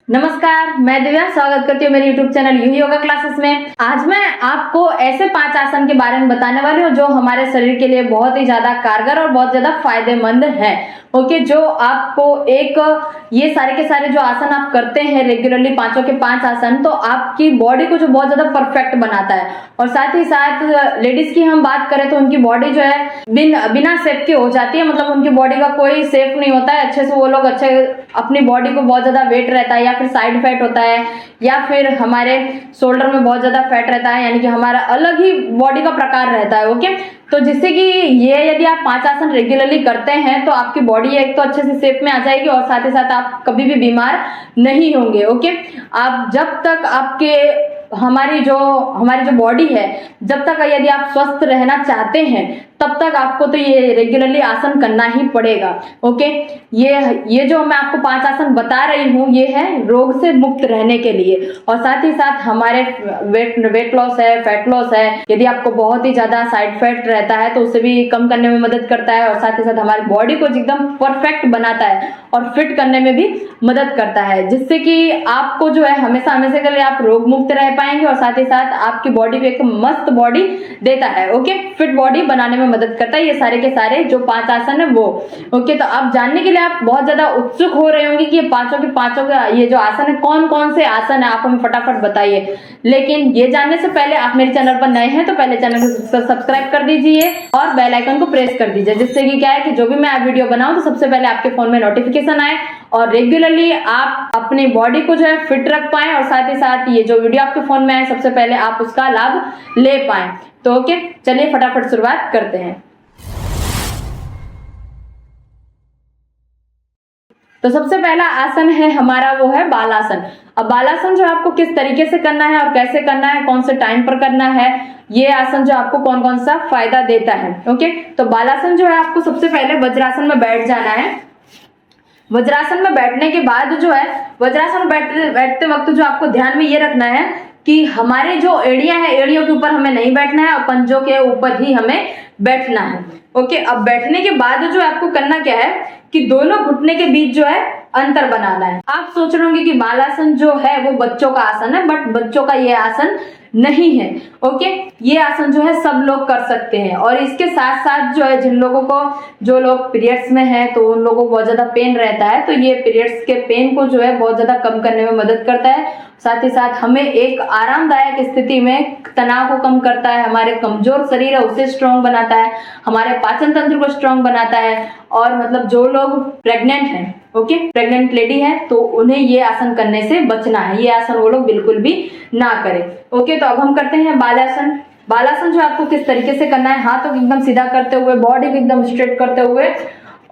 नमस्कार, मैं दिव्या स्वागत करती हूँ मेरे YouTube चैनल यूही योगा क्लासेस में। आज मैं आपको ऐसे 5 आसन के बारे में बताने वाली हूँ जो हमारे शरीर के लिए बहुत ही ज्यादा कारगर और बहुत ज्यादा फायदेमंद है। ओके, जो आपको ये सारे के सारे जो आसन आप करते हैं रेगुलरली, 5 के 5 आसन, तो आपकी बॉडी को जो बहुत ज्यादा परफेक्ट बनाता है। और साथ ही साथ लेडीज की हम बात करें तो उनकी बॉडी जो है बिना शेप के हो जाती है, मतलब उनकी बॉडी का कोई शेप नहीं होता है अच्छे से। वो लोग अच्छे अपनी बॉडी को बहुत ज्यादा वेट रहता है या फिर साइड फैट होता है या फिर हमारे शोल्डर में बहुत ज्यादा फैट रहता है, यानी कि हमारा अलग ही बॉडी का प्रकार रहता है। ओके, तो जिससे कि ये यदि आप 5 आसन रेगुलरली करते हैं तो आपकी बॉडी एक तो अच्छे से शेप में आ जाएगी और साथ ही साथ आप कभी भी बीमार नहीं होंगे। ओके, आप जब तक हमारी जो बॉडी है, जब तक यदि आप स्वस्थ रहना चाहते हैं तब तक आपको तो ये रेगुलरली आसन करना ही पड़ेगा। ओके, ये जो मैं आपको 5 आसन बता रही हूँ ये है रोग से मुक्त रहने के लिए, और साथ ही साथ हमारे वेट लॉस है, फैट लॉस है, यदि आपको बहुत ही ज्यादा साइड फैट रहता है तो उसे भी कम करने में मदद करता है, और साथ ही साथ हमारी बॉडी को एकदम परफेक्ट बनाता है और फिट करने में भी मदद करता है, जिससे कि आपको जो है हमेशा के लिए आप रोग मुक्त रह पाएंगे और साथ ही साथ आपकी बॉडी को एक मस्त बॉडी देता है। ओके, फिट बॉडी बनाने में मदद करता है ये सारे के सारे जो 5 आसन है वो। ओके, तो आप जानने के लिए आप बहुत ज्यादा उत्सुक हो रहे होंगे कि ये 5 के 5 का ये जो आसन है कौन कौन से आसन है, आप हमें फटाफट बताइए। लेकिन ये जानने से पहले आप मेरे चैनल पर नए हैं तो पहले चैनल को सब्सक्राइब कर दीजिए और बेल आइकन को प्रेस कर दीजिए, जिससे कि क्या है कि जो भी मैं वीडियो बनाऊं तो सबसे पहले आपके फोन में नोटिफिकेशन आए और रेगुलरली आप अपनी बॉडी को जो है फिट रख पाएं, और साथ ही साथ ये जो वीडियो आपके फोन में आए सबसे पहले आप उसका लाभ ले पाएं। तो ओके, चलिए फटाफट शुरुआत करते हैं। तो सबसे पहला आसन है हमारा वो है बालासन। अब बालासन जो आपको किस तरीके से करना है और कैसे करना है, कौन से टाइम पर करना है, ये आसन जो आपको कौन कौन सा फायदा देता है। ओके, तो बालासन जो है आपको सबसे पहले वज्रासन में बैठ जाना है। वज्रासन में बैठने के बाद जो है वज्रासन में बैठते वक्त जो आपको ध्यान में ये रखना है कि हमारे जो एड़ियां है, एड़ियों के ऊपर हमें नहीं बैठना है और पंजों के ऊपर ही हमें बैठना है। ओके, अब बैठने के बाद जो आपको करना क्या है कि दोनों घुटने के बीच जो है अंतर बनाना है। आप सोच रहे होंगे कि बालासन जो है वो बच्चों का आसन है, बट बच्चों का ये आसन नहीं है। ओके, ये आसन जो है सब लोग कर सकते हैं, और इसके साथ साथ जो है जो लोग पीरियड्स में है तो उन लोगों को बहुत ज्यादा पेन रहता है, तो ये पीरियड्स के पेन को जो है बहुत ज्यादा कम करने में मदद करता है। साथ ही साथ हमें एक आरामदायक स्थिति में तनाव को कम करता है, हमारे कमजोर शरीर है उसे स्ट्रांग बनाता है, हमारे पाचन तंत्र को स्ट्रांग बनाता है। और मतलब जो लोग प्रेग्नेंट हैं, ओके, प्रेग्नेंट लेडी है तो उन्हें ये आसन करने से बचना है, ये आसन वो लोग बिल्कुल भी ना करें। ओके, तो अब हम करते हैं बालासन। बालासन जो आपको किस तरीके से करना है, हाथों को एकदम सीधा करते हुए, बॉडी को एकदम स्ट्रेट करते हुए,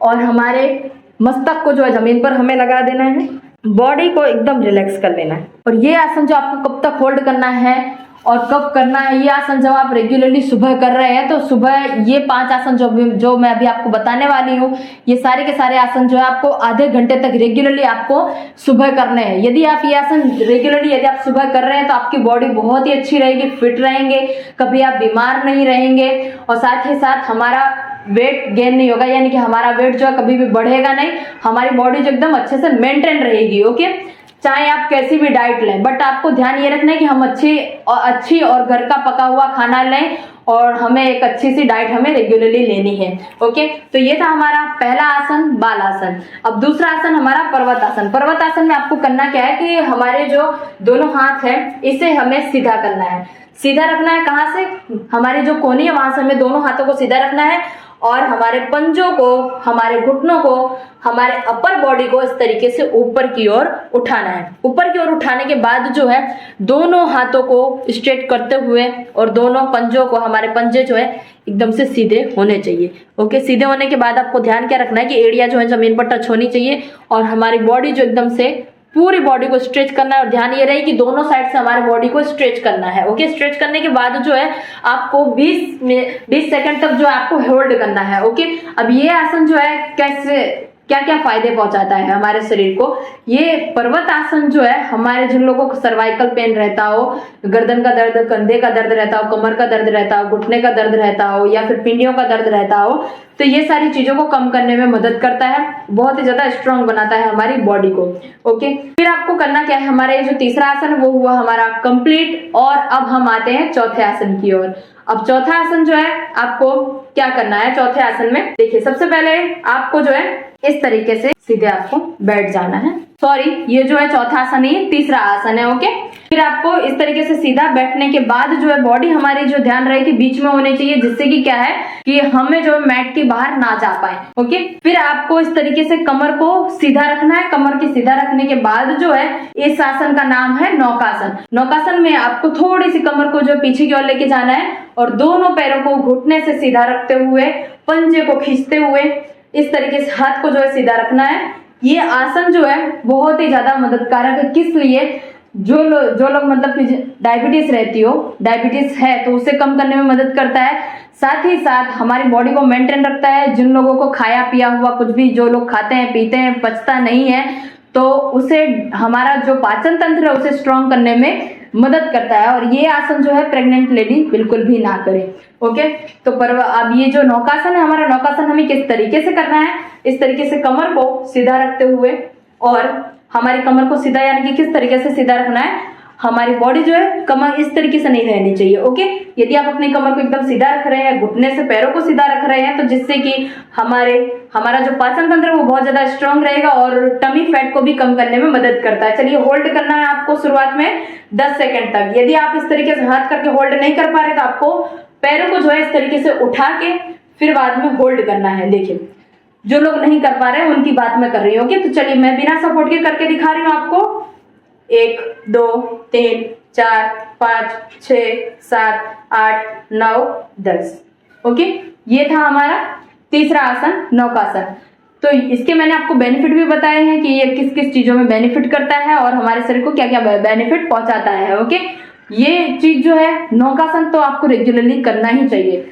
और हमारे मस्तक को जो है जमीन पर हमें लगा देना है, बॉडी को एकदम रिलैक्स कर लेना है। और ये आसन जो आपको कब तक होल्ड करना है और कब करना है, ये आसन जब आप रेगुलरली सुबह कर रहे हैं तो सुबह ये 5 आसन जो मैं अभी आपको बताने वाली हूँ, ये सारे के सारे आसन जो है आपको आधे घंटे तक रेगुलरली आपको सुबह करने हैं। यदि आप ये आसन रेगुलरली यदि आप सुबह कर रहे हैं तो आपकी बॉडी बहुत ही अच्छी रहेगी, फिट रहेंगे, कभी आप बीमार नहीं रहेंगे, और साथ ही साथ हमारा वेट गेन नहीं होगा, यानी कि हमारा वेट जो है कभी भी बढ़ेगा नहीं, हमारी बॉडी जो एकदम अच्छे से मेंटेन रहेगी। ओके, चाहे आप कैसी भी डाइट लें, बट आपको ध्यान ये रखना है कि हम अच्छी और घर का पका हुआ खाना लें, और हमें एक अच्छी सी डाइट हमें रेगुलरली लेनी है। ओके, तो ये था हमारा पहला आसन बालासन। अब दूसरा आसन हमारा पर्वतासन। पर्वतासन में आपको करना क्या है कि हमारे जो दोनों हाथ है इसे हमें सीधा करना है। सीधा रखना है कहाँ से, हमारी जो कोहनी है वहां से हमें दोनों हाथों को सीधा रखना है, और हमारे पंजों को, हमारे घुटनों को, हमारे अपर बॉडी को इस तरीके से ऊपर की ओर उठाना है। ऊपर की ओर उठाने के बाद जो है दोनों हाथों को स्ट्रेट करते हुए और दोनों पंजों को, हमारे पंजे जो है एकदम से सीधे होने चाहिए। ओके, सीधे होने के बाद आपको ध्यान क्या रखना है कि एड़ियां जो है जमीन पर टच होनी चाहिए, और हमारी बॉडी जो एकदम से पूरी बॉडी को स्ट्रेच करना है, और ध्यान ये रहे कि दोनों साइड से हमारे बॉडी को स्ट्रेच करना है। ओके, स्ट्रेच करने के बाद जो है आपको 20 सेकंड तक जो है आपको होल्ड करना है। ओके, अब ये आसन जो है क्या क्या फायदे पहुंचाता है हमारे शरीर को। ये पर्वत आसन जो है हमारे जिन लोगों को सर्वाइकल पेन रहता हो, गर्दन का दर्द, कंधे का दर्द रहता हो, कमर का दर्द रहता हो, घुटने का दर्द रहता हो या फिर पिंडियों का दर्द रहता हो, तो ये सारी चीजों को कम करने में मदद करता है, बहुत ही ज्यादा स्ट्रांग बनाता है हमारी बॉडी को। ओके, फिर आपको करना क्या है, हमारा ये जो तीसरा आसन वो हुआ हमारा कंप्लीट। और अब हम आते हैं चौथे आसन की ओर। अब चौथा आसन जो है आपको क्या करना है चौथे आसन में, देखिए सबसे पहले आपको जो है इस तरीके से सीधे आपको बैठ जाना है। सॉरी, ये जो है चौथा आसन नहीं है, तीसरा आसन है। ओके, फिर आपको इस तरीके से सीधा बैठने के बाद जो है बॉडी हमारी जो ध्यान रहे कि बीच में होनी चाहिए, जिससे कि क्या है कि हमें जो मैट के बाहर ना जा पाए। ओके, फिर आपको इस तरीके से कमर को सीधा रखना है। कमर के सीधा रखने के बाद जो है इस आसन का नाम है नौकासन। नौकासन में आपको थोड़ी सी कमर को जो पीछे की ओर लेके जाना है और दोनों पैरों को घुटने से सीधा रखते हुए, पंजे को खींचते हुए इस तरीके से हाथ को जो है सीधा रखना है। ये आसन जो है बहुत ही ज्यादा मददकारक है। किस लिए? जो लोग मतलब कि डायबिटीज रहती हो, डायबिटीज है तो उसे कम करने में मदद करता है, साथ ही साथ हमारी बॉडी को मेंटेन रखता है। जिन लोगों को खाया पिया हुआ कुछ भी जो लोग खाते हैं पीते हैं पचता नहीं है, तो उसे हमारा जो पाचन तंत्र है उसे स्ट्रांग करने में मदद करता है। और ये आसन जो है प्रेग्नेंट लेडी बिल्कुल भी ना करे। ओके, तो अब ये जो नौकासन है, हमारा नौकासन हमें किस तरीके से करना है, इस तरीके से कमर को सीधा रखते हुए, और हमारी कमर को सीधा यानी कि किस तरीके से सीधा रखना है, हमारी बॉडी जो है कमर इस तरीके से नहीं रहनी चाहिए। ओके, यदि आप अपनी कमर को एकदम सीधा रख रहे हैं, घुटने से पैरों को सीधा रख रहे हैं, तो जिससे कि हमारा जो पाचन तंत्र है वो बहुत ज्यादा स्ट्रांग रहेगा और टमी फैट को भी कम करने में मदद करता है। चलिए, होल्ड करना है आपको शुरुआत में 10 सेकंड तक। यदि आप इस तरीके से हाथ करके होल्ड नहीं कर पा रहे तो आपको पैरों को जो है इस तरीके से उठा के फिर बाद में होल्ड करना है। देखिए, जो लोग नहीं कर पा रहे हैं उनकी बात मैं कर रही हूँ। ओके, तो चलिए मैं बिना सपोर्ट के करके दिखा रही हूँ आपको। 1 2 3 4 5 6 7 8 9 10। ओके, ये था हमारा तीसरा आसन नौकासन। तो इसके मैंने आपको बेनिफिट भी बताए हैं कि ये किस किस चीजों में बेनिफिट करता है और हमारे शरीर को क्या क्या बेनिफिट पहुंचाता है। ओके, ये चीज जो है नौकासन तो आपको रेगुलरली करना ही चाहिए।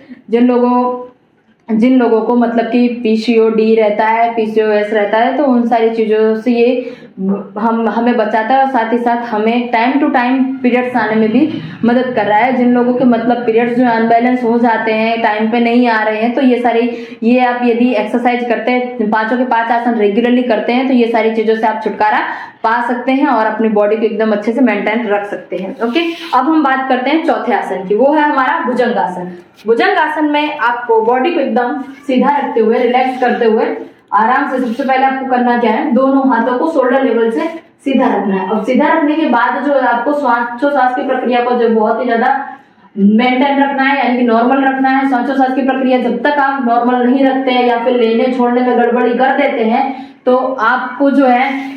जिन लोगों को मतलब कि पीसीओडी रहता है, पीसीओएस रहता है, तो उन सारी चीजों से ये हमें बचाता है और साथ ही साथ हमें टाइम टू टाइम पीरियड्स आने में भी मदद कर रहा है। जिन लोगों के मतलब पीरियड्स जो अनबैलेंस हो जाते हैं, टाइम पे नहीं आ रहे हैं, तो ये आप यदि एक्सरसाइज करते हैं, 5 के 5 आसन रेगुलरली करते हैं, तो ये सारी चीजों से आप छुटकारा पा सकते हैं और अपनी बॉडी को एकदम अच्छे से मेंटेन रख सकते हैं। ओके, अब हम बात करते हैं चौथे आसन की, वो है हमारा भुजंगासन। भुजंगासन में आपको बॉडी को एकदम सीधा रखते हुए, रिलैक्स करते हुए आराम से सबसे पहले आपको करना क्या है, दोनों हाथों को शोल्डर लेवल से सीधा रखना है। और सीधा रखने के बाद जो है आपको श्वास की प्रक्रिया को जो बहुत ही ज्यादा मेंटेन रखना है, यानी कि नॉर्मल रखना है। श्वास की प्रक्रिया जब तक आप नॉर्मल नहीं रखते हैं या फिर लेने छोड़ने में गड़बड़ी कर देते हैं, तो आपको जो है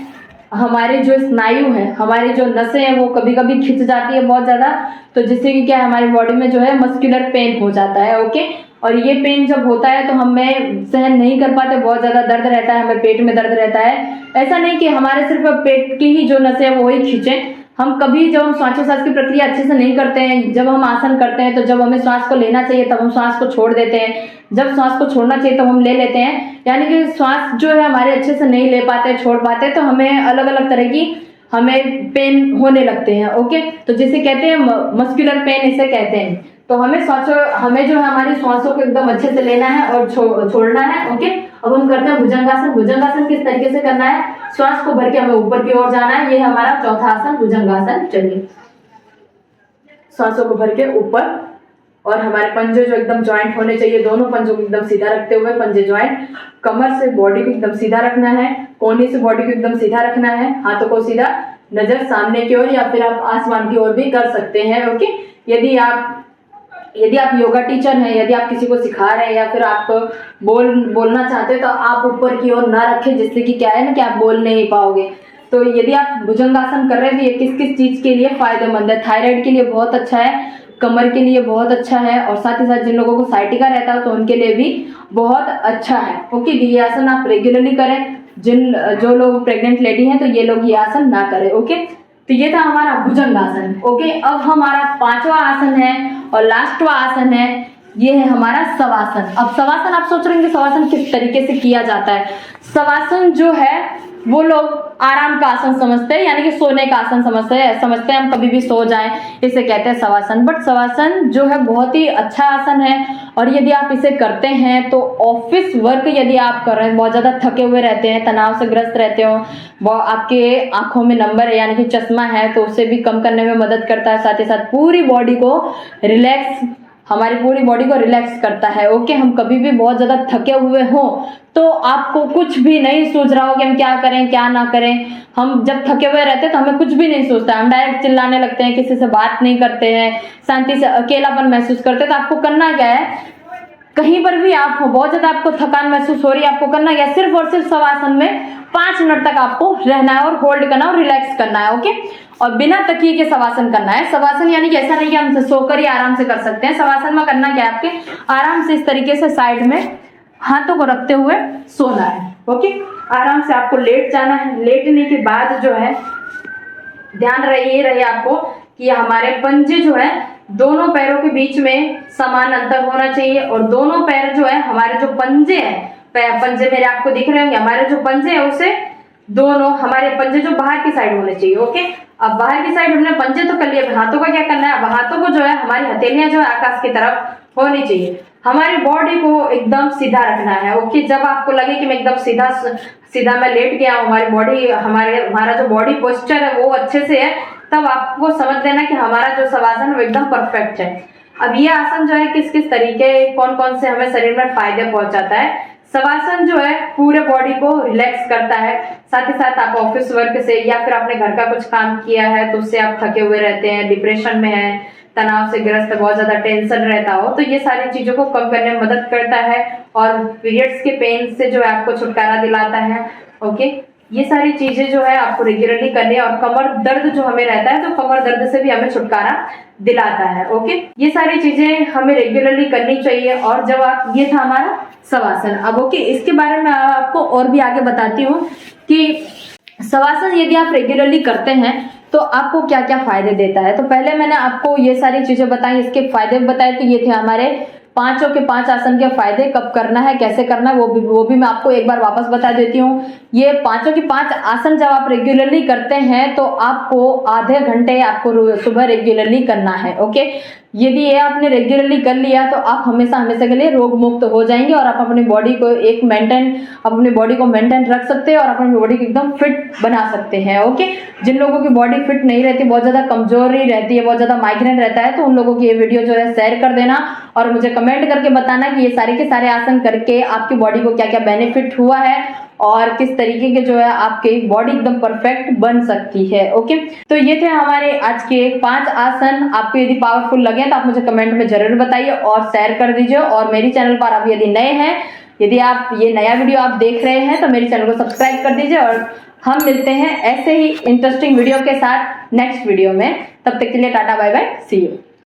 हमारे जो स्नायु है, हमारी जो नसें हैं, वो कभी कभी खिंच जाती है बहुत ज्यादा, तो जिससे कि क्या है हमारी बॉडी में जो है मस्कुलर पेन हो जाता है। ओके, और ये पेन जब होता है तो हमें सहन नहीं कर पाते, बहुत ज्यादा दर्द रहता है, हमें पेट में दर्द रहता है। ऐसा नहीं कि हमारे सिर्फ पेट की ही जो नसें है वो ही खींचे, हम कभी जब हम श्वास की प्रक्रिया अच्छे से नहीं करते हैं, जब हम आसन करते हैं तो जब हमें श्वास को लेना चाहिए तब हम श्वास को छोड़ देते हैं, जब श्वास को छोड़ना चाहिए तब हम ले लेते हैं, यानी कि श्वास जो है हमारे अच्छे से नहीं ले पाते, छोड़ पाते, तो हमें अलग अलग तरह की हमें पेन होने लगते हैं। ओके, तो जिसे कहते हैं मस्कुलर पेन, इसे कहते हैं। तो हमें जो है हमारी श्वासों को एकदम अच्छे से लेना है और छोड़ना है। ओके, अब हम करते हैं भुजंगासन। भुजंगासन किस तरीके से करना है, श्वास को भर के हमें ऊपर की ओर जाना है। ये हमारा चौथा आसन भुजंगासन। चलिए, श्वासों को भर के ऊपर, और हमारे पंजे जो एकदम ज्वाइंट होने चाहिए, दोनों पंजों को एकदम सीधा रखते हुए, पंजे ज्वाइंट, कमर से बॉडी को एकदम सीधा रखना है, कोहनी से बॉडी को एकदम सीधा रखना है, हाथों को सीधा, नजर सामने की ओर या फिर आप आसमान की ओर भी कर सकते हैं। ओके, यदि आप योगा टीचर हैं, यदि आप किसी को सिखा रहे हैं या फिर आप बोलना चाहते हैं, तो आप ऊपर की ओर ना रखें, जिससे कि क्या है ना कि आप बोल नहीं पाओगे। तो यदि आप भुजंगासन कर रहे हैं तो ये किस किस चीज के लिए फायदेमंद है, थायराइड के लिए बहुत अच्छा है, कमर के लिए बहुत अच्छा है, और साथ ही साथ जिन लोगों को साइटिका रहता है तो उनके लिए भी बहुत अच्छा है। ओके, ये आसन आप रेगुलरली करें। जो लोग प्रेग्नेंट लेडी हैं तो ये लोग ये आसन ना करें। ओके, तो ये था हमारा भुजंगासन। ओके, अब हमारा 5वां आसन है और लास्टवा आसन है, ये है हमारा शवासन। अब शवासन आप सोच रहे हैं कि शवासन किस तरीके से किया जाता है। शवासन जो है वो लोग आराम का आसन समझते हैं, यानी कि सोने का आसन समझते हैं हम कभी भी सो जाएं, इसे कहते हैं शवासन। बट शवासन जो है बहुत ही अच्छा आसन है, और यदि आप इसे करते हैं तो ऑफिस वर्क यदि आप कर रहे हैं, बहुत ज्यादा थके हुए रहते हैं, तनाव से ग्रस्त रहते हो, वो आपके आंखों में नंबर है यानी कि चश्मा है, तो उसे भी कम करने में मदद करता है। साथ ही साथ पूरी बॉडी को रिलैक्स, हमारी पूरी बॉडी को रिलैक्स करता है। ओके, हम कभी भी बहुत ज्यादा थके हुए हो तो आपको कुछ भी नहीं सूझ रहा हो कि हम क्या करें क्या ना करें, हम जब थके हुए रहते हैं तो हमें कुछ भी नहीं सोचता, हम डायरेक्ट चिल्लाने लगते हैं, किसी से बात नहीं करते हैं, शांति से अकेलापन महसूस करते हैं। तो आपको करना क्या है, कहीं पर भी आप हो, बहुत ज्यादा आपको थकान महसूस हो रही है, आपको करना क्या है, सिर्फ और सिर्फ शवासन में 5 मिनट तक आपको रहना है और होल्ड करना है और रिलैक्स करना है। ओके, और बिना तकिए के शवासन करना है। शवासन यानी कि ऐसा नहीं कि हम सोकर ही आराम से कर सकते हैं। शवासन में करना क्या है, आपके आराम से इस तरीके से साइड में हाथों को रखते हुए सोना है। ओके, आराम से आपको लेट जाना है। लेटने के बाद जो है ध्यान रहे आपको कि हमारे पंजे जो है दोनों पैरों के बीच में समान अंतर होना चाहिए, और दोनों पैर जो है हमारे जो पंजे हैं, पंजे मेरे आपको दिख रहे होंगे, हमारे जो पंजे हैं उसे दोनों हमारे पंजे जो बाहर की साइड होने चाहिए। ओके, अब बाहर की साइड हमने पंजे तो कर लिए, अब हाथों का क्या करना है, अब हाथों को जो है हमारी हथेलियां जो है आकाश की तरफ होनी चाहिए। हमारी बॉडी को एकदम सीधा रखना है। ओके, जब आपको लगे कि मैं एकदम सीधा मैं लेट गया हूं, हमारी बॉडी हमारा जो बॉडी पोस्चर है वो अच्छे से है, तब आपको समझ लेना कि हमारा जो शवासन वो एकदम परफेक्ट है। अब ये आसन जो है किस किस तरीके कौन कौन से हमें शरीर में फायदे पहुंचाता है। शवासन जो है पूरे बॉडी को रिलैक्स करता है। साथ ही साथ आप ऑफिस वर्क से या फिर आपने घर का कुछ काम किया है तो उससे आप थके हुए रहते हैं, डिप्रेशन में है, तनाव से ग्रस्त, बहुत ज्यादा टेंशन रहता हो, तो ये सारी चीजों को कम करने में मदद करता है और पीरियड्स के पेन से जो है आपको छुटकारा दिलाता है। ओके, ये सारी चीजें जो है आपको रेगुलरली करनी है, और कमर दर्द जो हमें रहता है तो कमर दर्द से भी हमें छुटकारा दिलाता है। ओके, ये सारी चीजें हमें रेगुलरली करनी चाहिए। और जब आप, ये था हमारा शवासन। अब ओके, इसके बारे में आपको और भी आगे बताती हूँ कि शवासन यदि आप रेगुलरली करते हैं तो आपको क्या क्या फायदे देता है। तो पहले मैंने आपको ये सारी चीजें बताई, इसके फायदे बताए, तो ये थे हमारे 5 के 5 आसन के फायदे। कब करना है, कैसे करना है, वो भी मैं आपको एक बार वापस बता देती हूँ। ये 5 के 5 आसन जब आप रेगुलरली करते हैं तो आपको आधे घंटे आपको सुबह रेगुलरली करना है। ओके, यदि ये आपने रेगुलरली कर लिया तो आप हमेशा के लिए रोग मुक्त हो जाएंगे, और आप अपनी बॉडी को अपनी बॉडी को मेंटेन रख सकते हैं और अपनी बॉडी को एकदम फिट बना सकते हैं। ओके, जिन लोगों की बॉडी फिट नहीं रहती, बहुत ज्यादा कमजोरी रहती है, बहुत ज्यादा माइग्रेन रहता है, तो उन लोगों की ये वीडियो जो है शेयर कर देना और मुझे कमेंट करके बताना कि ये सारे के सारे आसन करके आपकी बॉडी को क्या क्या बेनिफिट हुआ है और किस तरीके के जो है आपकी बॉडी एकदम परफेक्ट बन सकती है। ओके, तो ये थे हमारे आज के 5 आसन। आपको यदि पावरफुल लगे तो आप मुझे कमेंट में जरूर बताइए और शेयर कर दीजिए। और मेरी चैनल पर आप यदि नए हैं, यदि आप ये नया वीडियो आप देख रहे हैं तो मेरे चैनल को सब्सक्राइब कर दीजिए, और हम मिलते हैं ऐसे ही इंटरेस्टिंग वीडियो के साथ नेक्स्ट वीडियो में। तब तक के लिए tata bye bye, see you.